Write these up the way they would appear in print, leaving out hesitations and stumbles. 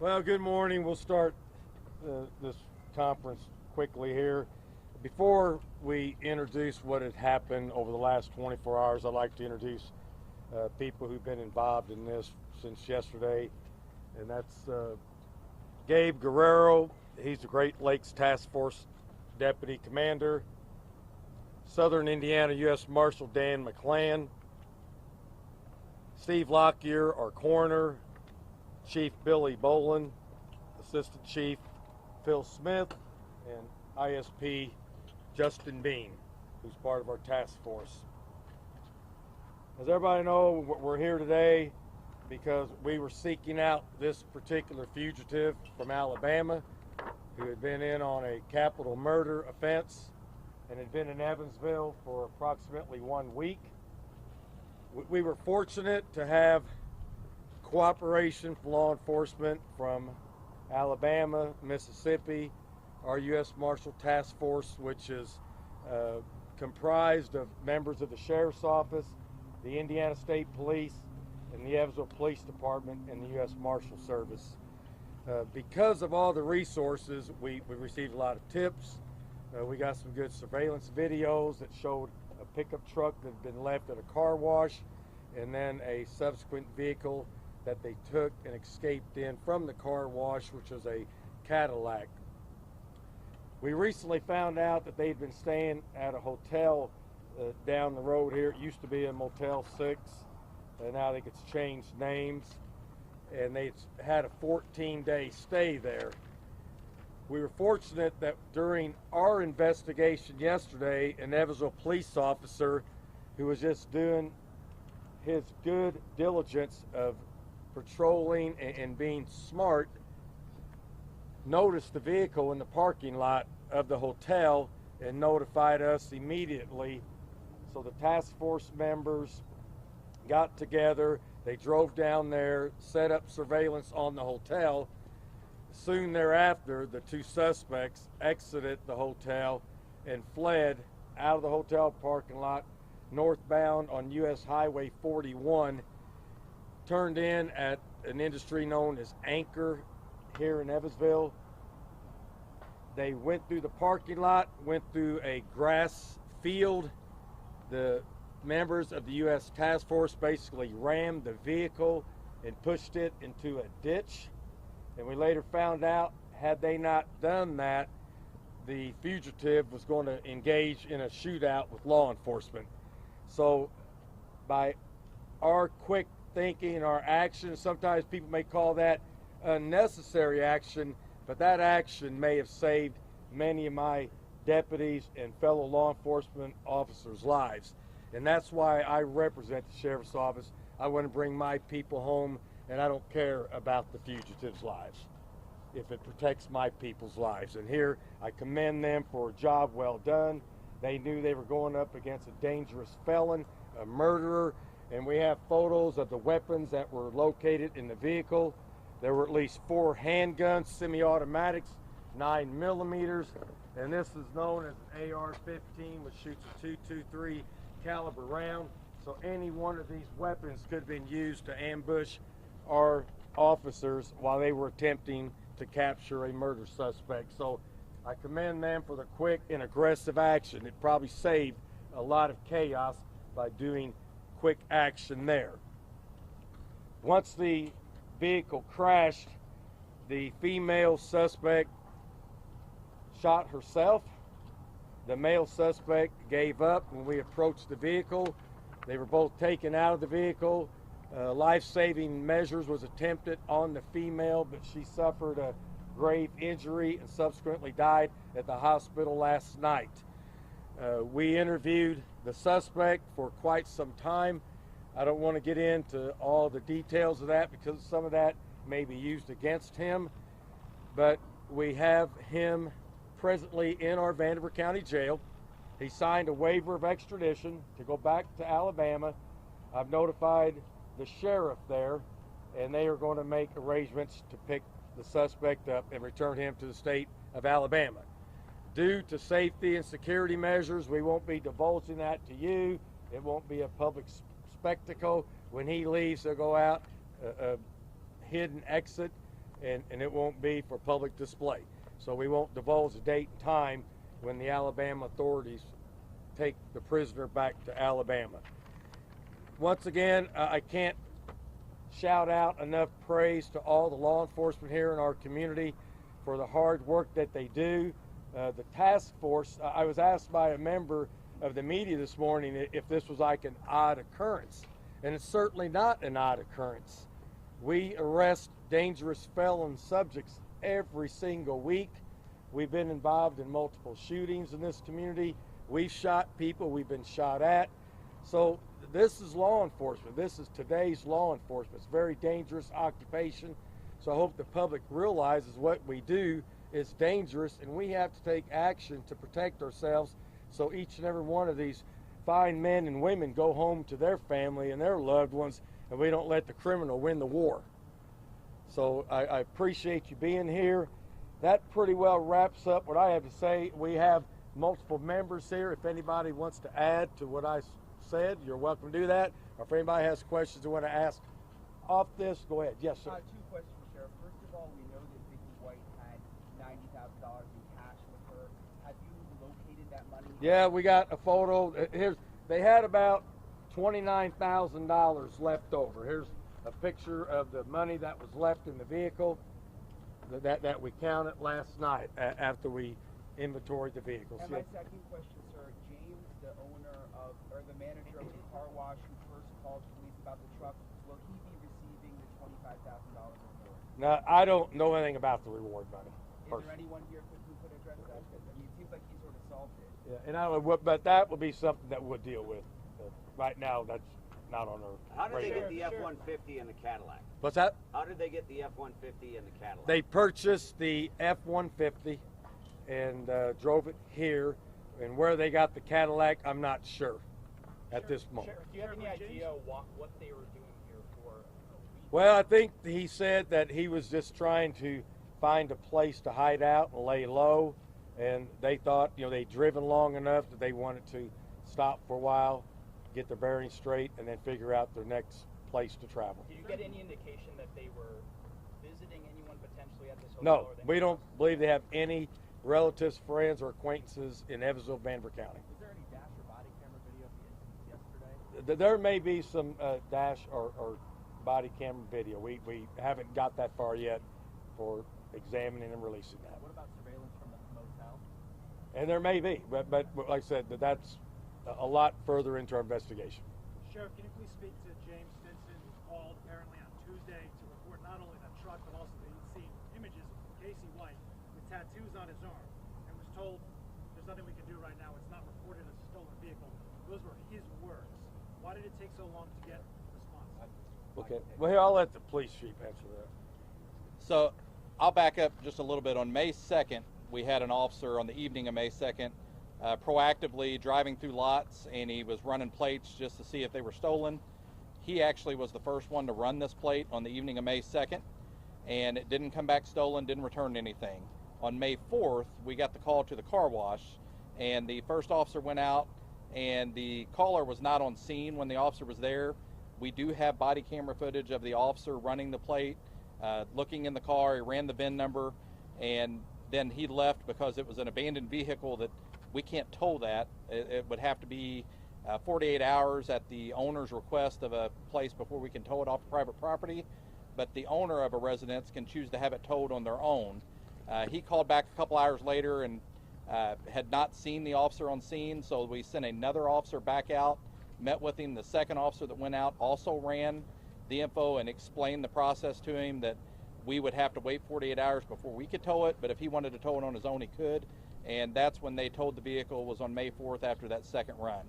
Well, good morning. We'll start this conference quickly here. Before we introduce what had happened over the last 24 hours, I'd like to introduce people who've been involved in this since yesterday, and that's Gabe Guerrero. He's the Great Lakes Task Force Deputy Commander. Southern Indiana U.S. Marshal Dan McClan. Steve Lockyer, our coroner. Chief Billy Boland, Assistant Chief Phil Smith, and ISP Justin Bean, who's part of our task force. As everybody knows, we're here today because we were seeking out this particular fugitive from Alabama who had been in on a capital murder offense and had been in Evansville for approximately 1 week. We were fortunate to have cooperation from law enforcement from Alabama, Mississippi, our U.S. Marshal Task Force, which is comprised of members of the Sheriff's Office, the Indiana State Police, and the Evansville Police Department, and the U.S. Marshal Service. Because of all the resources, we received a lot of tips. We got some good surveillance videos that showed a pickup truck that had been left at a car wash, and then a subsequent vehicle that they took and escaped in from the car wash, which was a Cadillac. We recently found out that they'd been staying at a hotel down the road here. It used to be a Motel 6, and now I think it's changed names, and they had a 14-day stay there. We were fortunate that during our investigation yesterday, an Evansville police officer who was just doing his good diligence of patrolling and being smart noticed the vehicle in the parking lot of the hotel and notified us immediately. So the task force members got together, they drove down there, set up surveillance on the hotel. Soon thereafter, the two suspects exited the hotel and fled out of the hotel parking lot northbound on US Highway 41, turned in at an industry known as Anchor here in Evansville. They went through the parking lot, went through a grass field. The members of the U.S. Task Force basically rammed the vehicle and pushed it into a ditch. And we later found out, had they not done that, the fugitive was going to engage in a shootout with law enforcement. So by our quick thinking, our actions, sometimes people may call that unnecessary action, but that action may have saved many of my deputies and fellow law enforcement officers' lives. And that's why I represent the Sheriff's Office. I want to bring my people home, and I don't care about the fugitives' lives if it protects my people's lives. And here I commend them for a job well done. They knew they were going up against a dangerous felon, a murderer, and we have photos of the weapons that were located in the vehicle. There were at least 4 handguns, semi-automatics, 9mm, and this is known as an AR-15, which shoots a .223 caliber round. So any one of these weapons could have been used to ambush our officers while they were attempting to capture a murder suspect. So I commend them for the quick and aggressive action. It probably saved a lot of chaos by doing quick action there. Once the vehicle crashed, the female suspect shot herself. The male suspect gave up when we approached the vehicle. They were both taken out of the vehicle. Life-saving measures was attempted on the female, but she suffered a grave injury and subsequently died at the hospital last night. We interviewed the suspect for quite some time. I don't want to get into all the details of that because some of that may be used against him, but we have him presently in our Vanderbilt County Jail. He signed a waiver of extradition to go back to Alabama. I've notified the sheriff there, and they are going to make arrangements to pick the suspect up and return him to the state of Alabama. Due to safety and security measures, we won't be divulging that to you. It won't be a public spectacle. When he leaves, he'll go out a hidden exit, and it won't be for public display. So we won't divulge the date and time when the Alabama authorities take the prisoner back to Alabama. Once again, I can't shout out enough praise to all the law enforcement here in our community for the hard work that they do. The task force, I was asked by a member of the media this morning if this was like an odd occurrence, and it's certainly not an odd occurrence. We arrest dangerous felon subjects every single week. We've been involved in multiple shootings in this community. We've shot people, we've been shot at. So this is law enforcement. This is today's law enforcement. It's a very dangerous occupation. So I hope the public realizes what we do is dangerous, and we have to take action to protect ourselves so each and every one of these fine men and women go home to their family and their loved ones, and we don't let the criminal win the war. So I appreciate you being here. That pretty well wraps up what I have to say. We have multiple members here. If anybody wants to add to what I said, you're welcome to do that. Or if anybody has questions they want to ask off this, go ahead. Yes, sir. 2 questions, Sheriff. First of all, we know that Vicky White had $90,000 in cash with her. Have you located that money? Yeah, we got a photo. They had about $29,000 left over. Here's a picture of the money that was left in the vehicle that we counted last night after we inventoried the vehicles. And my second question, sir, James, the owner of, or the manager of the car wash who first called police about the truck, will he be receiving the $25,000 reward? Now, I don't know anything about the reward money. Is there anyone here who could address that? I mean, it seems like he sort of solved it. Yeah, and I don't know what, but that would be something that we'll deal with. Right now, that's not on our How did they radar. get the F-150 and the Cadillac? What's that? How did they get the F-150 and the Cadillac? They purchased the F-150 and drove it here, and where they got the Cadillac, I'm not sure at this moment. Do you have any idea what they were doing here for? Well, I think he said that he was just trying to find a place to hide out and lay low, and they thought, they'd driven long enough that they wanted to stop for a while, get their bearings straight, and then figure out their next place to travel. Did you get any indication that they were visiting anyone potentially at this hotel? No, we don't believe they have any relatives, friends, or acquaintances in Evansville, Vanderbilt County. Was there any dash or body camera video of the incident yesterday? There may be some dash or body camera video. We haven't got that far yet for examining and releasing that. What about surveillance from the motel? And there may be, but like I said, that's a lot further into our investigation. Sheriff, can you please speak to James Stinson, who called apparently on Tuesday to report not only that truck, but also that he'd seen images of Casey White with tattoos on his arm, and was told there's nothing we can do right now, it's not reported as a stolen vehicle. Those were his words. Why did it take so long to get a response? Okay, well here, I'll let the police chief answer that. So I'll back up just a little bit. On May 2nd, we had an officer on the evening of May 2nd proactively driving through lots, and he was running plates just to see if they were stolen. He actually was the first one to run this plate on the evening of May 2nd, and it didn't come back stolen, didn't return anything. On May 4th, we got the call to the car wash, and the first officer went out, and the caller was not on scene when the officer was there. We do have body camera footage of the officer running the plate, looking in the car. He ran the VIN number, and then he left because it was an abandoned vehicle that we can't tow that. It would have to be 48 hours at the owner's request of a place before we can tow it off private property. But the owner of a residence can choose to have it towed on their own. He called back a couple hours later and had not seen the officer on scene, so we sent another officer back out, met with him. The second officer that went out also ran the info and explained the process to him, that we would have to wait 48 hours before we could tow it, but if he wanted to tow it on his own, he could. And that's when they towed the vehicle, was on May 4th after that second run.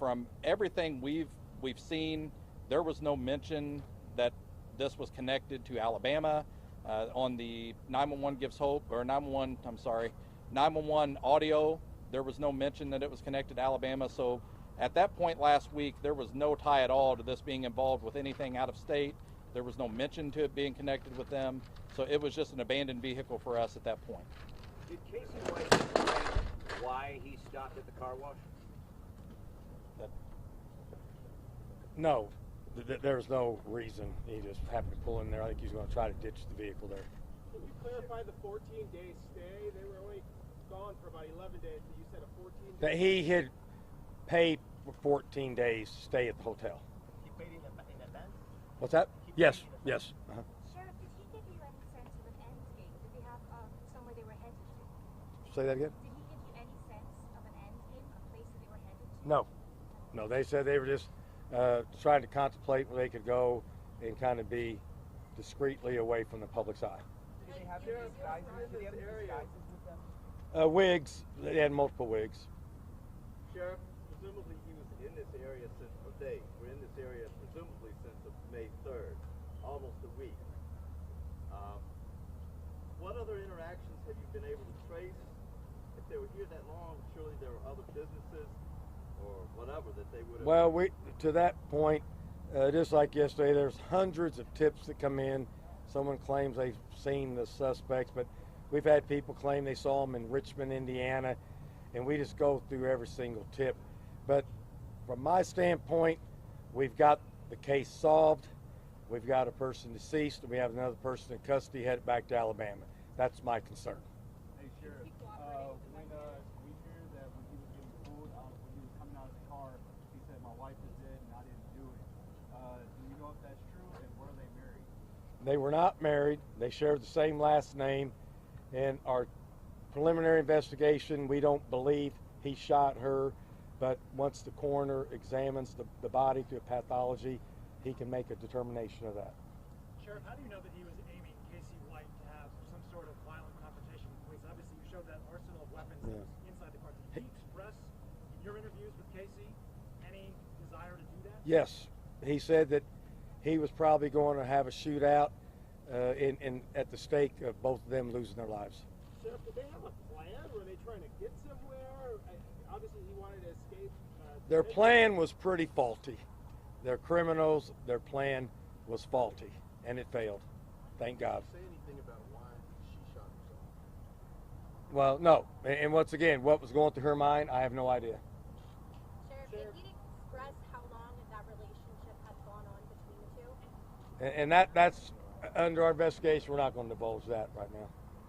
From everything we've seen, there was no mention that this was connected to Alabama. On the 911 Gives Hope, or 911 audio, there was no mention that it was connected to Alabama. So at that point last week, there was no tie at all to this being involved with anything out of state. There was no mention to it being connected with them. So it was just an abandoned vehicle for us at that point. Did Casey White explain why he stopped at the car wash? No, There's no reason. He just happened to pull in there. I think he's going to try to ditch the vehicle there. Can you clarify the 14-day stay? They were only gone for about 11 days, but you said a 14-day. That he had paid for 14 days to stay at the hotel. He paid in advance? What's that? Yes, yes. Uh-huh. Sheriff, did he give you any sense of an end game? Did they have somewhere they were headed to? Say that again? Did he give you any sense of an end game, a place that they were headed to? No. No, they said they were just trying to contemplate where they could go and kind of be discreetly away from the public's eye. Did they have any disguises? Did they have any disguises with them? Wigs. They had multiple wigs. Sheriff, presumably he was in this area since, or they were in this area presumably since May 3rd, almost a week. What other interactions have you been able to trace? If they were here that long, surely there were other businesses or whatever that they would have... Well, to that point, just like yesterday, there's hundreds of tips that come in. Someone claims they've seen the suspects, but we've had people claim they saw them in Richmond, Indiana, and we just go through every single tip. But from my standpoint, we've got the case solved. We've got a person deceased, and we have another person in custody headed back to Alabama. That's my concern. Hey, Sheriff, we hear that when he was getting pulled out, when he was coming out of the car, he said, "My wife is dead and I didn't do it." Do you know if that's true, and were they married? They were not married. They shared the same last name. And our preliminary investigation, we don't believe he shot her. But once the coroner examines the body through pathology, he can make a determination of that. Sheriff, how do you know that he was aiming Casey White to have some sort of violent confrontation with police? Obviously, you showed that arsenal of weapons that was inside the car. Did he express in your interviews with Casey any desire to do that? Yes. He said that he was probably going to have a shootout at the stake of both of them losing their lives. Sheriff, did they have a plan? Were they trying to get somewhere? Obviously, he wanted to escape. Their plan was pretty faulty. They're criminals. Their plan was faulty, and it failed. Thank God. Say anything about why she shot herself? Well, no. And once again, what was going through her mind, I have no idea. Sheriff, did he express how long that relationship had gone on between the two? And that's under our investigation. We're not going to divulge that right now.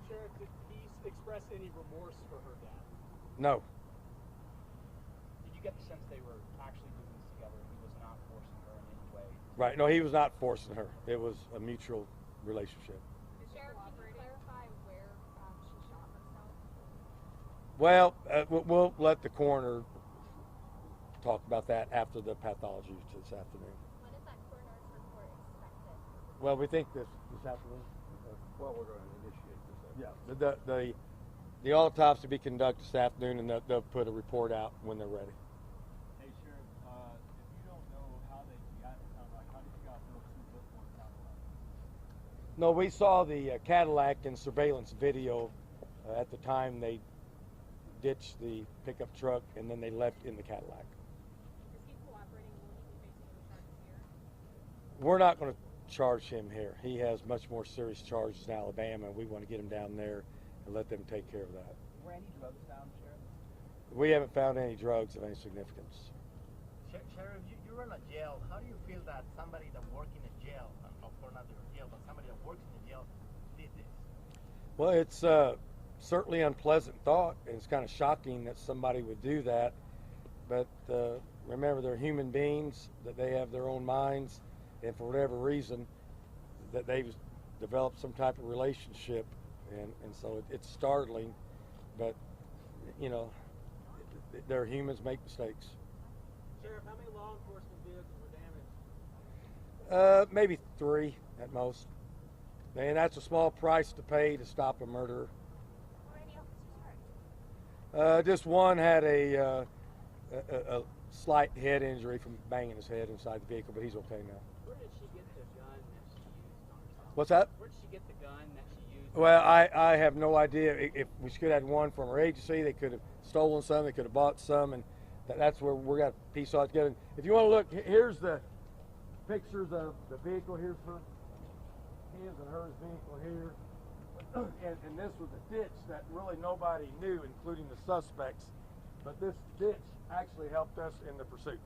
Sheriff, did he express any remorse for her death? No. Did you get the sense they were actually doing this together? He was not forcing her in any way? Right. No, he was not forcing her. It was a mutual relationship. Sheriff, can you clarify where she shot herself? Well, we'll let the coroner talk about that after the pathology this afternoon. When is that coroner's report expected? Well, we think this afternoon. Well, we're going to initiate this. Yeah. The autopsy will be conducted this afternoon, and they'll put a report out when they're ready. Hey, Sheriff, if you don't know how they got in Cadillac, how did you guys know who was on Cadillac? No, we saw the Cadillac in surveillance video at the time they ditched the pickup truck, and then they left in the Cadillac. Is he cooperating? Will he be facing any charges here? We're not going to charge him here. He has much more serious charges in Alabama, and we want to get him down there and let them take care of that. Were any drugs found, Sheriff? We haven't found any drugs of any significance. Sheriff, you run a jail. How do you feel that somebody that works in a jail, or not in a jail, but somebody that works in a jail did this? Well, it's certainly an unpleasant thought, and it's kind of shocking that somebody would do that. But remember, they're human beings, that they have their own minds, and for whatever reason, that they've developed some type of relationship, and so it's startling. But, you know, they're humans, make mistakes. Sheriff, how many law enforcement vehicles were damaged? Maybe 3 at most. And that's a small price to pay to stop a murderer. Were any officers hurt? Just one had a slight head injury from banging his head inside the vehicle, but he's okay now. Where did she get the gun that she used on herself? What's that? Where did she get the gun that she used? Well, I have no idea. If we could have had one from our agency, they could have stolen some, they could have bought some, and that's where we're going to piece all together. If you want to look, here's the pictures of the vehicle. Here's his and hers vehicle here. And this was a ditch that really nobody knew, including the suspects. But this ditch actually helped us in the pursuit.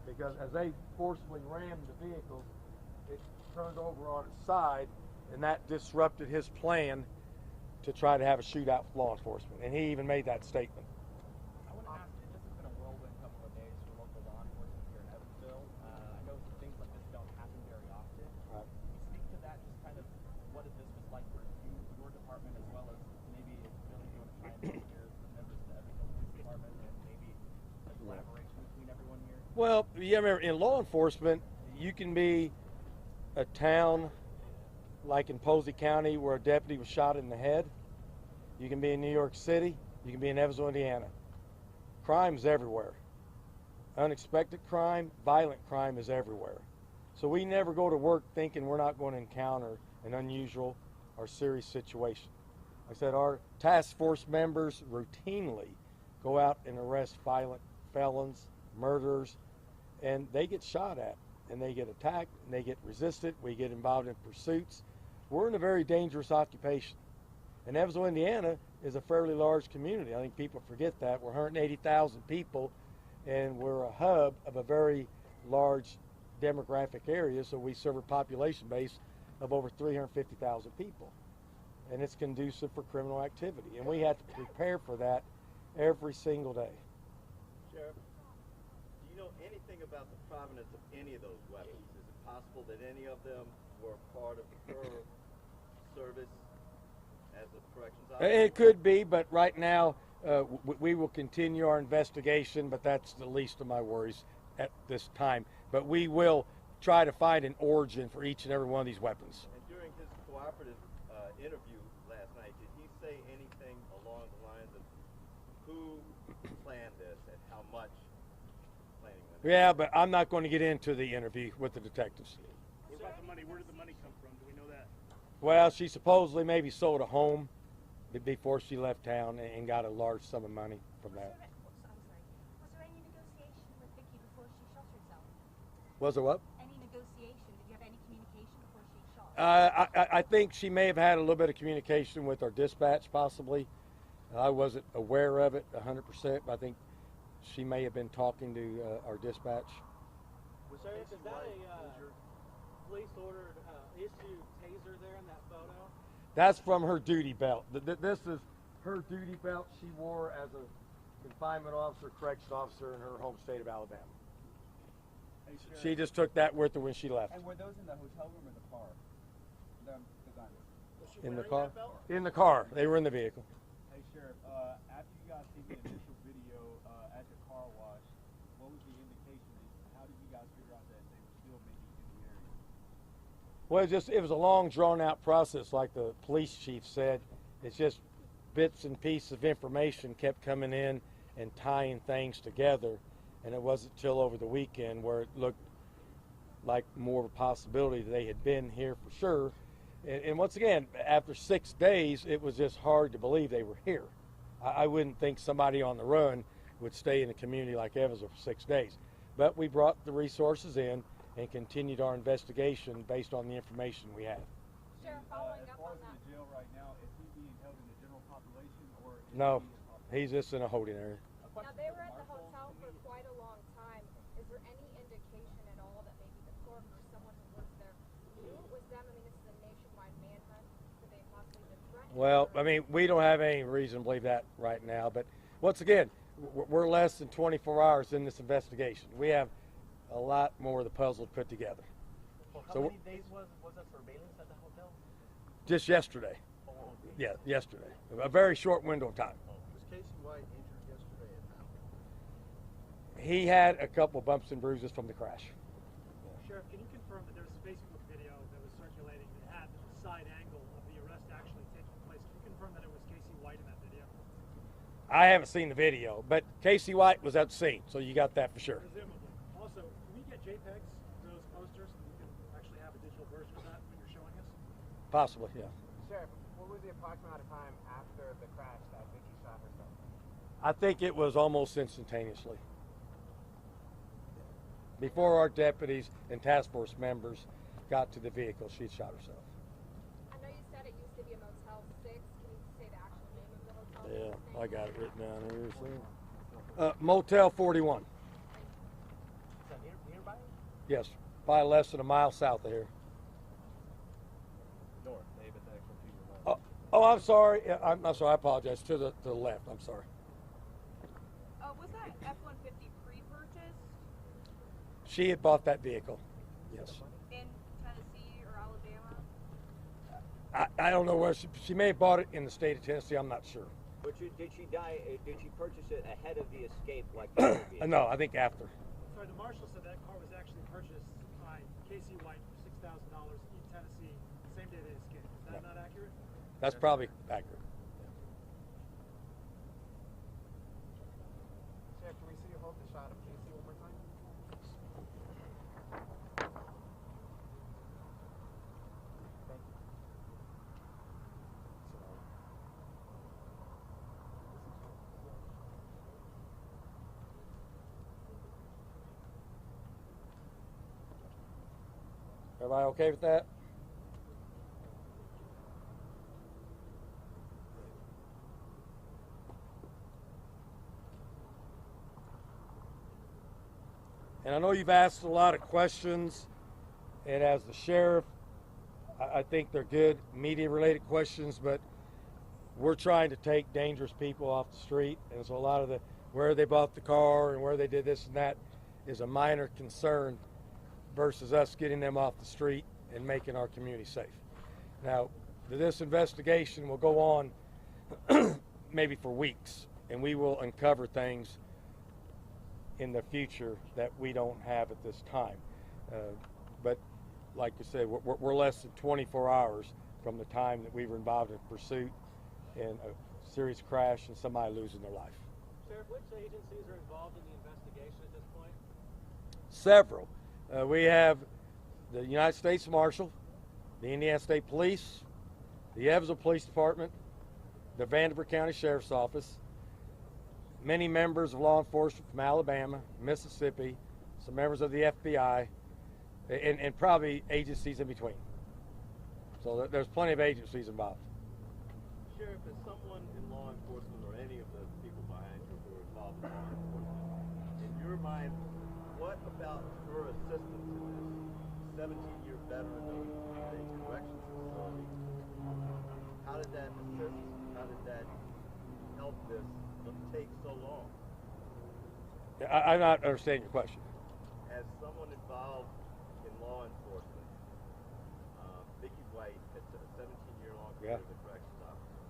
because as they forcibly rammed the vehicles, it turned over on its side, and that disrupted his plan to try to have a shootout with law enforcement. And he even made that statement. I want to ask you, this has been a whirlwind couple of days for local law enforcement here in Evansville. I know things like this don't happen very often. Right. Speak to that, just kind of what this was like for you, your department, as well as maybe if Billy, you want to try and hear the members of the Evansville Police Department and maybe a collaboration between everyone here. Well, yeah, remember, in law enforcement, you can be a town like in Posey County where a deputy was shot in the head. You can be in New York City. You can be in Evansville, Indiana. Crime's everywhere. Unexpected crime, violent crime is everywhere. So we never go to work thinking we're not going to encounter an unusual or serious situation. Like I said, our task force members routinely go out and arrest violent felons, murderers, and they get shot at, and they get attacked, and they get resisted. We get involved in pursuits. We're in a very dangerous occupation. And Evansville, Indiana is a fairly large community. I think people forget that. We're 180,000 people, and we're a hub of a very large demographic area, so we serve a population base of over 350,000 people. And it's conducive for criminal activity. And we have to prepare for that every single day. Sheriff, do you know anything about the provenance of any of those weapons? Is it possible that any of them were part of her service as a corrections officer? It could be, but right now we will continue our investigation, but that's the least of my worries at this time. But we will try to find an origin for each and every one of these weapons. And during his cooperative interview last night, did he say anything along the lines of who planned this and how much planning went into it? Yeah, but I'm not going to get into the interview with the detectives. What about the money? Where did the money come from? Do we know that? Well, she supposedly maybe sold a home before she left town and got a large sum of money from that. Was there any negotiation with Vicky before she shot herself? Was there what? Any negotiation? Did you have any communication before she shot? I think she may have had a little bit of communication with our dispatch, possibly. I wasn't aware of it 100%, but I think she may have been talking to our dispatch. Was there, is that a police ordered issue taser there in that photo? That's from her duty belt. This is her duty belt she wore as a confinement officer, correction officer in her home state of Alabama. Hey, Sheriff, She just took that with her when she left. and were those in the hotel room or the car? The guns. In the car? In the car. They were in the vehicle. Hey, Sheriff, after you guys seen the initial video at the car wash, what was the indication? How did you guys figure out that they were still maybe in the area? Well, it was a long, drawn-out process, like the police chief said. It's just bits and pieces of information kept coming in and tying things together, and it wasn't till over the weekend where it looked like more of a possibility that they had been here for sure. And once again, after 6 days, it was just hard to believe they were here. I wouldn't think somebody on the run would stay in a community like Evansville for 6 days. But we brought the resources in and continued our investigation based on the information we had. Sheriff, following As up far on as in that. the jail right now, is he being held in the general population or is No, he in population? he's just in a holding area. Now, they were at the hotel for quite a long time. Is there any indication at all that maybe the clerk or someone who works there knew it was them? I mean, this is a nationwide manhunt. Could they possibly been threatened? Well, or- I mean, we don't have any reason to believe that right now. But once again, we're less than 24 hours in this investigation. We have a lot more of the puzzle to put together. For how So many days was that surveillance at the hotel? Just yesterday. Oh, okay. Yeah, yesterday. A very short window of time. Was Casey White injured yesterday and how? He had a couple bumps and bruises from the crash. Sheriff, can you confirm that there was a Facebook video that was circulating that had the side angle of the arrest actually taking place? Can you confirm that it was Casey White in that video? I haven't seen the video, but Casey White was at the scene, so you got that for sure. Presumably. Also, can we get JPEGs of those posters so we can actually have a digital version of that when you're showing us? Possibly, yeah. Sheriff, what was the approximate amount of time after the crash that Vicky shot herself? I think it was almost instantaneously. Before our deputies and task force members got to the vehicle, she had shot herself. I know you said it used to be a Motel 6. Can you say the actual name of the hotel? Yeah, I got it written down here. See? Motel 41. It's an Yes, probably less than a mile south of here. North, David, the actual to your left. Oh, I'm sorry. Yeah, I'm sorry. I apologize. To the left. I'm sorry. Was that F-150 pre-purchased She had bought that vehicle. Yes. in Tennessee or Alabama? I don't know where she may have bought it in the state of Tennessee. I'm not sure. But did she purchase it ahead of the escape like the other vehicle? No, I think after. Sorry, the marshal said that car was actually purchased by Casey White for $6,000 in Tennessee, same day they escaped. Is that not accurate? That's probably accurate. Sheriff, can we see you hold the shot of Casey one more time? Thank you. Everybody okay with that? And I know you've asked a lot of questions, and as the sheriff, I think they're good media-related questions, but we're trying to take dangerous people off the street, and so a lot of the where they bought the car and where they did this and that is a minor concern versus us getting them off the street and making our community safe. Now, this investigation will go on maybe for weeks, and we will uncover things in the future that we don't have at this time. But like you said, we're less than 24 hours from the time that we were involved in pursuit and a serious crash and somebody losing their life. Sheriff, which agencies are involved in the investigation at this point? Several. We have the United States Marshal, the Indiana State Police, the Evansville Police Department, the Vanderbilt County Sheriff's Office, many members of law enforcement from Alabama, Mississippi, some members of the FBI, and probably agencies in between. So there's plenty of agencies involved. Sheriff, as someone in law enforcement or any of the people behind you who are involved in law enforcement, in your mind, what about her assistance in this 17-year veteran of the corrections facility? How did that assist? How did that help this take so long? I'm not understanding your question. As someone involved in law enforcement, Vicky White had a 17-year-long career as a corrections officer.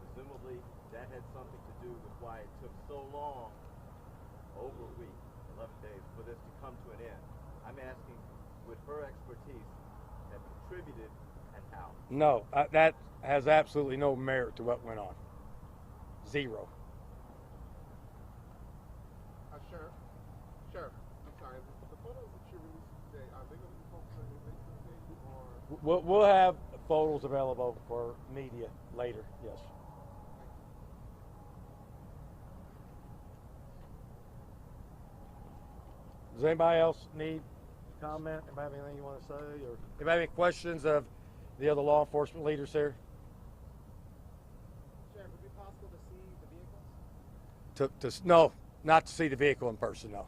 Presumably, that had something to do with why it took so long, over a week, 11 days, for this to come to an end. I'm asking, would her expertise have contributed, and how? No, that has absolutely no merit to what went on. Zero. Sheriff, I'm sorry. The photos that you released today, are they going to be posted on your Facebook page or? We'll have photos available for media later, yes. Does anybody else need comment? Anybody have anything you want to say? Or anybody have any questions of the other law enforcement leaders here? Sheriff, would it be possible to see the vehicles? No, not to see the vehicle in person, no.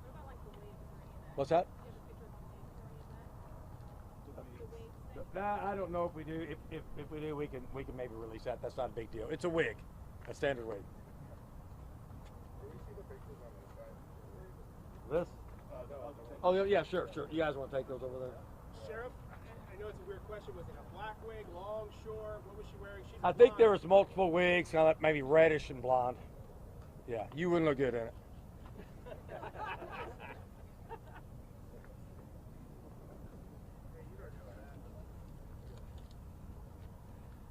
What about like the wigs or any of that? What's that? Do you have a picture of the wigs or any of that? The wigs thing? I don't know if we do. If we do, we can maybe release that. That's not a big deal. It's a wig, a standard wig. Can we see the pictures on this side? This? Oh yeah, sure. You guys want to take those over there? Sheriff, I know it's a weird question. Was it a black wig, long, short? What was she wearing? She's I think there was multiple wigs, kind of like maybe reddish and blonde. Yeah, you wouldn't look good in it.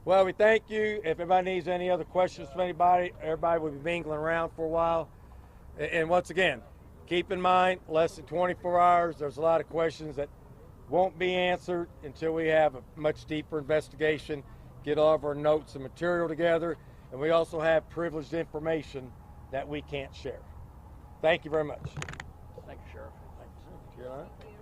Well, we thank you. If anybody needs any other questions from anybody, everybody will be mingling around for a while. And once again, keep in mind, less than 24 hours, there's a lot of questions that won't be answered until we have a much deeper investigation, get all of our notes and material together, and we also have privileged information that we can't share. Thank you very much. Thank you, Sheriff. Thank you, sir. Caroline? Thank you.